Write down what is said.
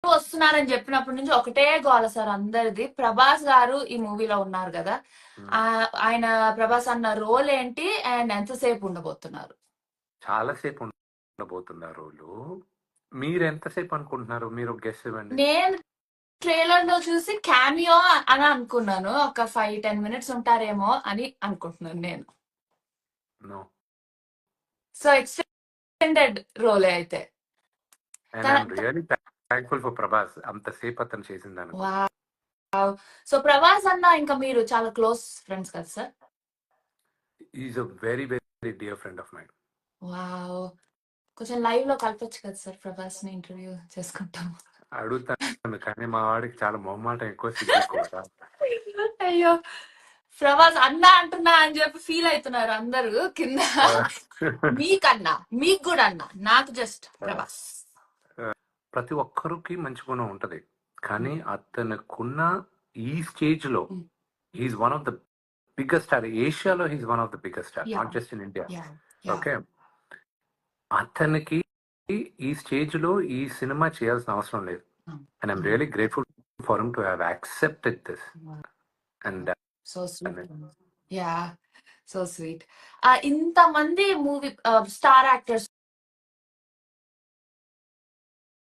వస్తున్నారని చెప్పినప్పటి నుంచి ఒకటే గోల సార్ అందరిది. ప్రభాస్ గారు ఈ మూవీలో ఉన్నారు కదా, ఆయన ప్రభాస్ అన్న రోల్ ఏంటి అండ్ ఎంతసేపు ఉండబోతున్నారు? చాలా సేపు ఉండబోతున్నారు రోలు. మీరు ఎంతసేపు అనుకుంటున్నారు? మీరు గెస్ ఇవ్వండి. నేను ట్రైలర్ లో చూసి క్యామియో అని అనుకున్నాను, ఒక 5-10 minutes ఉంటారేమో అని అనుకుంటున్నాను నేను. నో. సో ఎక్స్టెండెడ్ రోలే అయితే. And I'm really thankful for Prabhas అంతసేపు అతను చేసిందానికి. సో ప్రభాస్ అన్న ఇంకా మీరు చాలా క్లోజ్ ఫ్రెండ్స్ కదా sir? Is a very very dear friend of mind. Wow, కొంచెం లైవ్ లో కలపొచ్చు కదా సార్, ప్రభాస్ ని ఇంటర్వ్యూ చేసుకుంటాము. అడుగుతాను కానీ మా వాడికి చాలా మొహమాటం ఎక్కువ, సిగ్గు. అయ్యో, ప్రభాస్ అన్నా అంటున్నా అని చెప్పి ఫీల్ అవుతున్నారు అందరూ కింద. మీకన్నా, మీకు కూడా అన్నా, నాకు జస్ట్ ప్రభాస్. ప్రతి ఒక్కరికి మంచి గుణం ఉంటది, కానీ అతనుకున్న ఈ స్టేజ్ లో he is one of the biggest star. ఏషియాలో he is one of the biggest star, not just in India. Okay, అతనికి ఈ స్టేజ్ లో ఈ సినిమా చేయాల్సిన అవసరం లేదు. And I'm really grateful for him to have accepted this. And so sweet. Yeah, so sweet. ఇంతమంది movie star actors